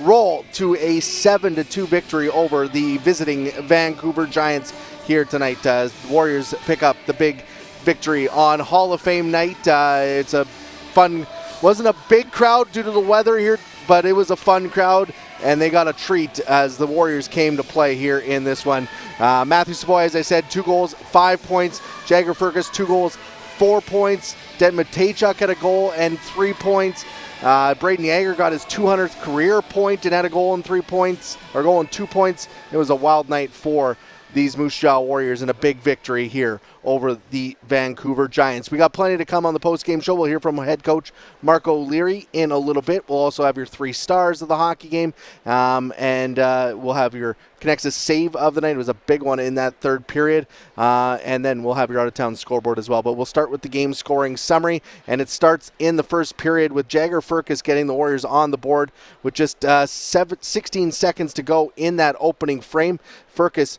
roll to a 7-2 victory over the visiting Vancouver Giants here tonight. Warriors pick up the big victory on Hall of Fame night. It's a fun, wasn't a big crowd due to the weather here, but it was a fun crowd, and they got a treat as the Warriors came to play here in this one. Matthew Savoy, as I said, 2 goals, 5 points. Jagger Fergus, 2 goals, 4 points. Denton Matejchuk had a goal and 3 points. Braden Yager got his 200th career point and had a goal and 3 points, or goal and 2 points. It was a wild night for these Moose Jaw Warriors and a big victory here over the Vancouver Giants. We got plenty to come on the post-game show. We'll hear from head coach Mark O'Leary in a little bit. We'll also have your 3 stars of the hockey game, and we'll have your Connexus save of the night. It was a big one in that third period, and then we'll have your out-of-town scoreboard as well. But we'll start with the game scoring summary, and it starts in the first period with Jagger Fergus getting the Warriors on the board with just 16 seconds to go in that opening frame. Fergus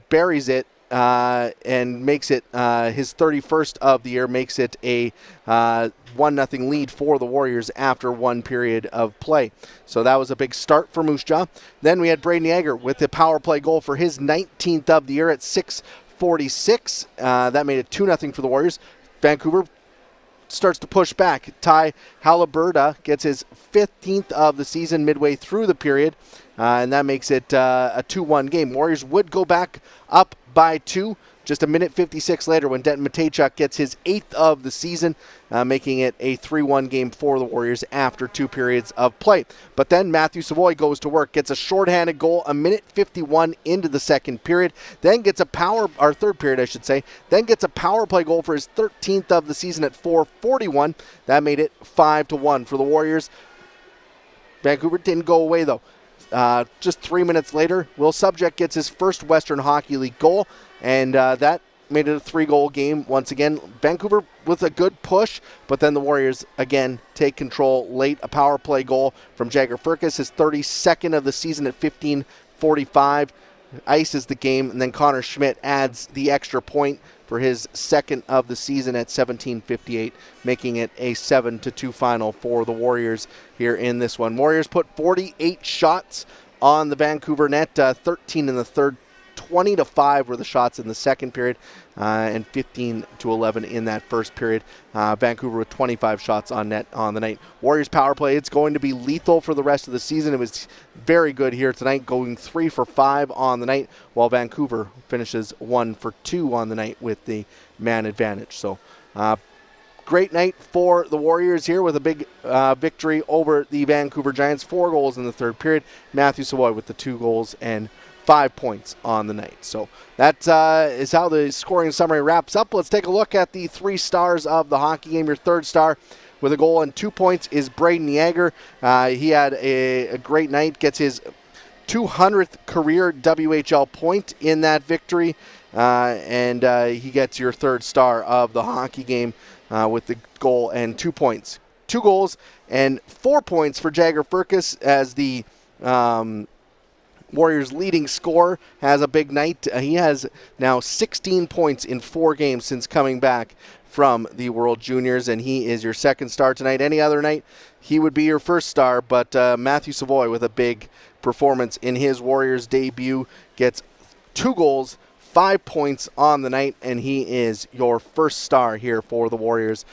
buries it and makes it his 31st of the year, makes it a 1-0 lead for the Warriors after 1 period of play. So that was a big start for Moose Jaw. Then we had Braden Yager with the power play goal for his 19th of the year at 6:46. That made it 2-0 for the Warriors. Vancouver starts to push back. Ty Haliburda gets his 15th of the season midway through the period, and that makes it a 2-1 game. Warriors would go back up by 2 just a minute 56 later when Denton Matejchuk gets his 8th of the season, making it a 3-1 game for the Warriors after 2 periods of play. But then Matthew Savoy goes to work, gets a shorthanded goal a minute 51 into the second period, then gets a third period I should say, then gets a power play goal for his 13th of the season at 4:41. That made it 5-1 for the Warriors. Vancouver didn't go away though. Just 3 minutes later, Will Subject gets his first Western Hockey League goal, and that made it a 3-goal game once again. Vancouver with a good push, but then the Warriors again take control late. A power play goal from Jagger Fergus, his 32nd of the season at 15:45. Ices the game, and then Connor Schmidt adds the extra point for his 2nd of the season at 17:58, making it a 7-2 final for the Warriors here in this one. Warriors put 48 shots on the Vancouver net, 13 in the third, 20-5 were the shots in the second period, and 15-11 in that first period. Vancouver with 25 shots on net on the night. Warriors power play, it's going to be lethal for the rest of the season. It was very good here tonight, going 3 for 5 on the night, while Vancouver finishes 1 for 2 on the night with the man advantage. So great night for the Warriors here with a big victory over the Vancouver Giants. 4 goals in the third period. Matthew Savoy with the 2 goals and 5 points on the night. So that is how the scoring summary wraps up. Let's take a look at the 3 stars of the hockey game. Your third star with a goal and 2 points is Braden Yager. He had a great night, gets his 200th career WHL point in that victory, and he gets your third star of the hockey game with the goal and 2 points. 2 goals and 4 points for Jagger Fergus as the Warriors' leading scorer has a big night. He has now 16 points in 4 games since coming back from the World Juniors, and he is your second star tonight. Any other night, he would be your first star, but Matthew Savoy with a big performance in his Warriors debut gets 2 goals, 5 points on the night, and he is your first star here for the Warriors.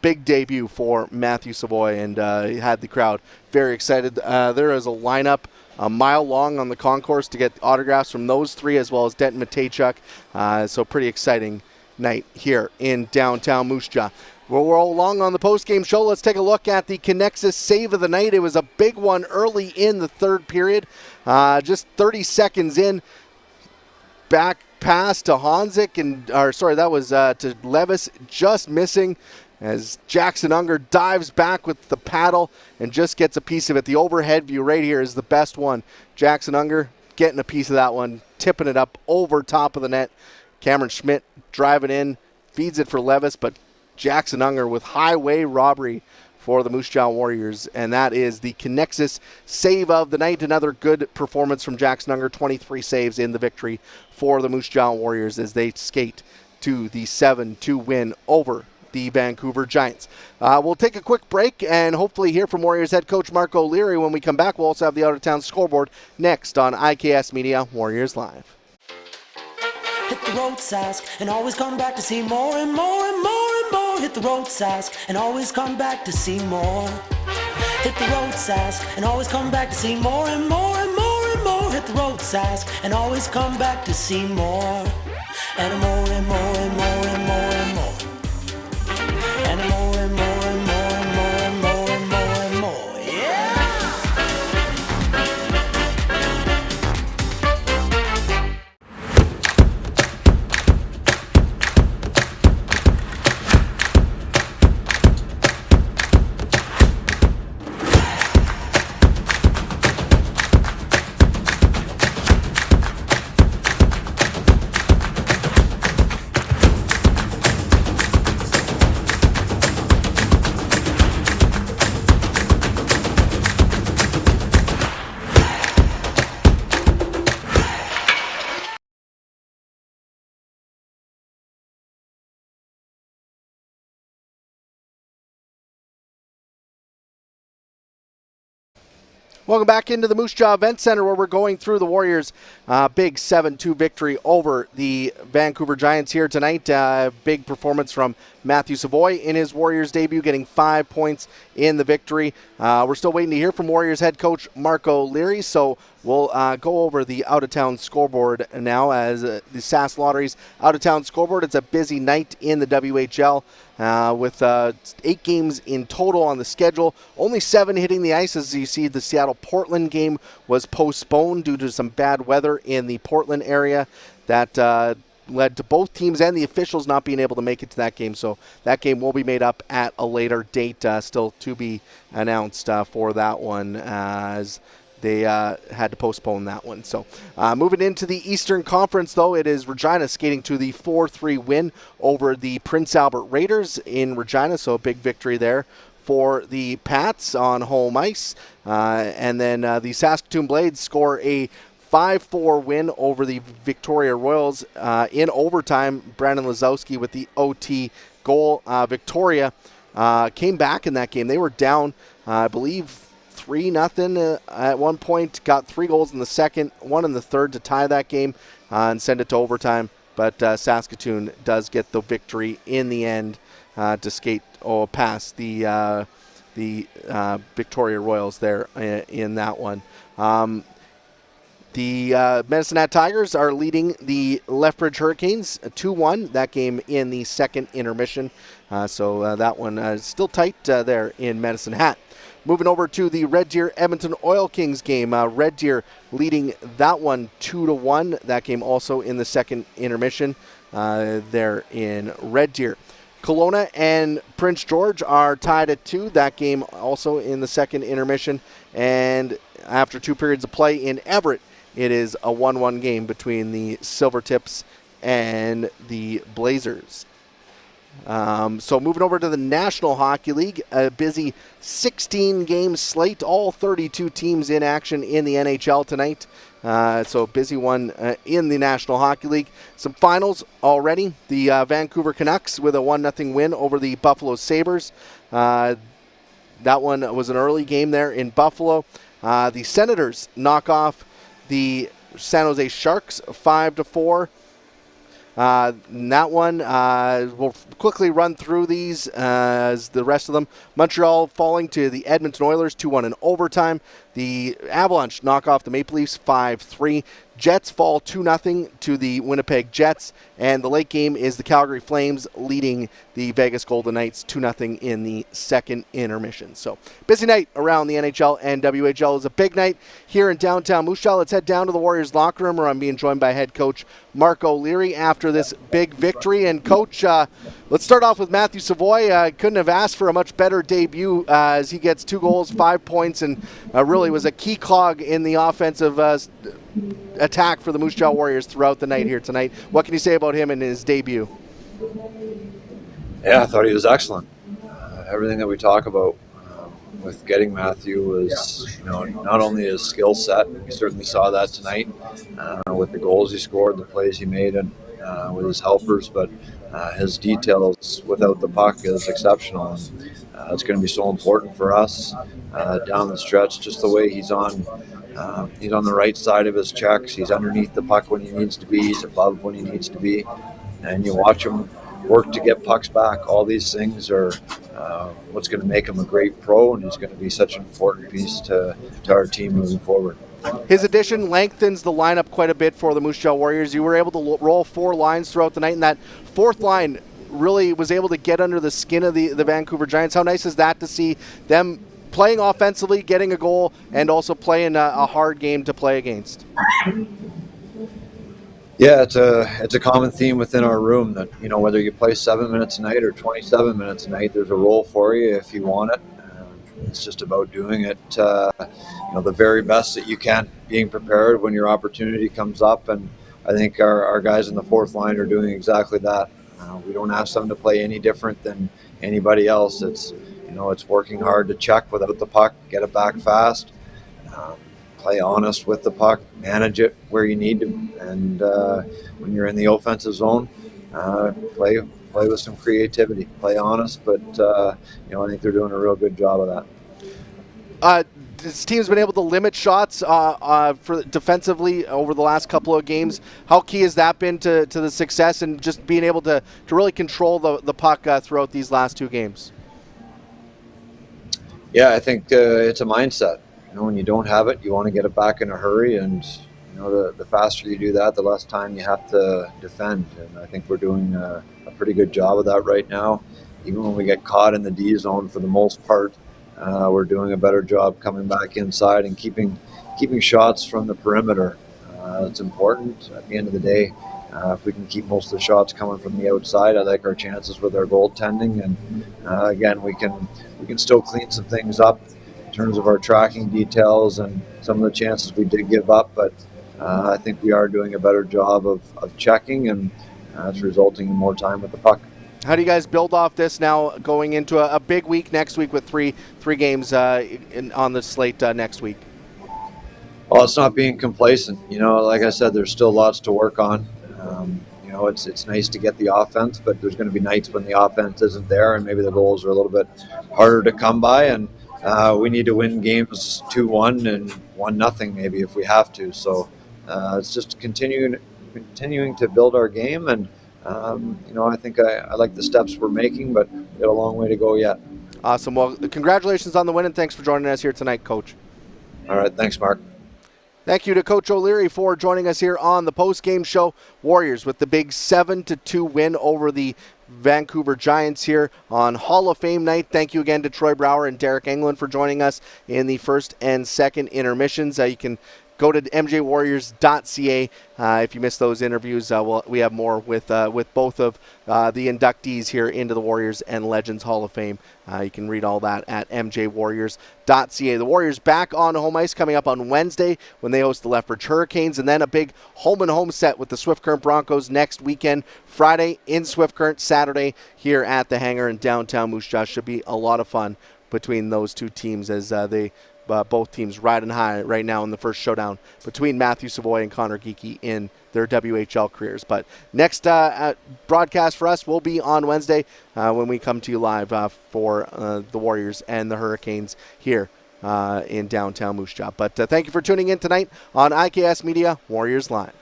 Big debut for Matthew Savoy, and he had the crowd very excited. There is a lineup a mile long on the concourse to get autographs from those 3 as well as Denton Matejchuk. So pretty exciting night here in downtown Moose Jaw. We're all along on the post-game show. Let's take a look at the Connexus save of the night. It was a big one early in the third period. Just 30 seconds in, back pass to Honzik, that was to Levis, just missing as Jackson Unger dives back with the paddle and just gets a piece of it. The overhead view right here is the best one. Jackson Unger getting a piece of that one, tipping it up over top of the net. Cameron Schmidt driving in, feeds it for Levis, but Jackson Unger with highway robbery for the Moose Jaw Warriors, and that is the Connexus save of the night. Another good performance from Jackson Unger, 23 saves in the victory for the Moose Jaw Warriors as they skate to the 7-2 win over the Vancouver Giants. We'll take a quick break and hopefully hear from Warriors head coach Marc O'Leary. When we come back, we'll also have the out-of-town scoreboard next on IKS Media Warriors Live. Hit the road, Sask, and always come back to see more and more and more and more. Hit the road, Sask, and always come back to see more. Hit the road, Sask, and always come back to see more and more and more and more. Hit the road, Sask, and always come back to see more. And more and more and more and more and more. And more and more and more and more and more and more and more. Yeah! Welcome back into the Moose Jaw Event Center, where we're going through the Warriors' big 7-2 victory over the Vancouver Giants here tonight. Big performance from Matthew Savoy in his Warriors debut, getting 5 points in the victory. We're still waiting to hear from Warriors head coach Marc O'Leary, so we'll go over the out-of-town scoreboard now as the SAS Lottery's out-of-town scoreboard. It's a busy night in the WHL. With 8 games in total on the schedule. Only 7 hitting the ice. As you see, the Seattle-Portland game was postponed due to some bad weather in the Portland area that led to both teams and the officials not being able to make it to that game. So that game will be made up at a later date, still to be announced for that one, as they had to postpone that one. So moving into the Eastern Conference, though, it is Regina skating to the 4-3 win over the Prince Albert Raiders in Regina. So a big victory there for the Pats on home ice. And then the Saskatoon Blades score a 5-4 win over the Victoria Royals in overtime. Brandon Lazowski with the OT goal. Victoria came back in that game. They were down, I believe, 3-0 at one point, got 3 goals in the second, 1 in the third to tie that game and send it to overtime. But Saskatoon does get the victory in the end to skate past the Victoria Royals there in that one. The Medicine Hat Tigers are leading the Lethbridge Hurricanes 2-1. That game in the second intermission. So that one is still tight there in Medicine Hat. Moving over to the Red Deer Edmonton Oil Kings game. Red Deer leading that one 2-1. That game also in the second intermission there in Red Deer. Kelowna and Prince George are tied at 2. That game also in the second intermission. And after 2 periods of play in Everett, it is a 1-1 game between the Silvertips and the Blazers. So moving over to the National Hockey League, a busy 16-game slate, all 32 teams in action in the NHL tonight. So a busy one in the National Hockey League. Some finals already. The Vancouver Canucks with a 1-0 win over the Buffalo Sabres. That one was an early game there in Buffalo. The Senators knock off the San Jose Sharks 5-4. That one, we'll quickly run through these as the rest of them. Montreal falling to the Edmonton Oilers 2-1 in overtime. The Avalanche knock off the Maple Leafs 5-3. Jets fall 2-0 to the Winnipeg Jets. And the late game is the Calgary Flames leading the Vegas Golden Knights 2-0 in the second intermission. So busy night around the NHL and WHL. Is a big night here in downtown Moose Jaw. Let's head down to the Warriors locker room, where I'm being joined by head coach Marc O'Leary after this big victory. And coach, let's start off with Matthew Savoy. Couldn't have asked for a much better debut as he gets 2 goals, 5 points, and really was a key cog in the offensive attack for the Moose Jaw Warriors throughout the night here tonight. What can you say about him in his debut? Yeah, I thought he was excellent. Everything that we talk about with getting Matthew was, not only his skill set, we certainly saw that tonight with the goals he scored, the plays he made, and with his helpers, but his details without the puck is exceptional. And, it's going to be so important for us down the stretch, just the way he's on the right side of his checks. He's underneath the puck when he needs to be. He's above when he needs to be. And you watch him work to get pucks back. All these things are what's going to make him a great pro, and he's going to be such an important piece to our team moving forward. His addition lengthens the lineup quite a bit for the Moose Jaw Warriors. You were able to roll 4 lines throughout the night, and that fourth line really was able to get under the skin of the Vancouver Giants. How nice is that to see them playing offensively, getting a goal, and also playing a hard game to play against? Yeah, it's a common theme within our room that, whether you play 7 minutes a night or 27 minutes a night, there's a role for you if you want it. It's just about doing it, the very best that you can, being prepared when your opportunity comes up. And I think our guys in the fourth line are doing exactly that. We don't ask them to play any different than anybody else. It's working hard to check without the puck, get it back fast, play honest with the puck, manage it where you need to, and when you're in the offensive zone, play with some creativity, play honest. But I think they're doing a real good job of that. This team's been able to limit shots for defensively over the last couple of games. How key has that been to the success and just being able to really control the puck throughout these last 2 games? Yeah, I think it's a mindset. When you don't have it, you want to get it back in a hurry, and the faster you do that, the less time you have to defend. And I think we're doing a pretty good job of that right now. Even when we get caught in the D zone, for the most part, we're doing a better job coming back inside and keeping shots from the perimeter. It's important at the end of the day. If we can keep most of the shots coming from the outside, I like our chances with our goaltending. And again, we can still clean some things up in terms of our tracking details and some of the chances we did give up. But I think we are doing a better job of checking, and it's resulting in more time with the puck. How do you guys build off this now going into a big week next week with three games on the slate next week? Well, it's not being complacent. Like I said, there's still lots to work on. It's nice to get the offense, but there's going to be nights when the offense isn't there, and maybe the goals are a little bit harder to come by. And we need to win games 2-1 and 1-0 maybe if we have to. So it's just continuing to build our game. And I think I like the steps we're making, but we've got a long way to go yet. Awesome. Well, congratulations on the win, and thanks for joining us here tonight, Coach. All right. Thanks, Mark. Thank you to Coach O'Leary for joining us here on the post-game show. Warriors with the big 7-2 win over the Vancouver Giants here on Hall of Fame night. Thank you again to Troy Brower and Derek Englund for joining us in the first and second intermissions. You can go to mjwarriors.ca if you missed those interviews. We have more with both of the inductees here into the Warriors and Legends Hall of Fame. You can read all that at mjwarriors.ca. The Warriors back on home ice coming up on Wednesday when they host the Lethbridge Hurricanes, and then a big home-and-home set with the Swift Current Broncos next weekend. Friday in Swift Current, Saturday here at the Hangar in downtown Moose Jaw. Should be a lot of fun between those two teams as they both teams riding high right now in the first showdown between Matthew Savoy and Connor Geekie in their WHL careers. But next broadcast for us will be on Wednesday when we come to you live for the Warriors and the Hurricanes here in downtown Moose Jaw. But thank you for tuning in tonight on IKS Media Warriors Live.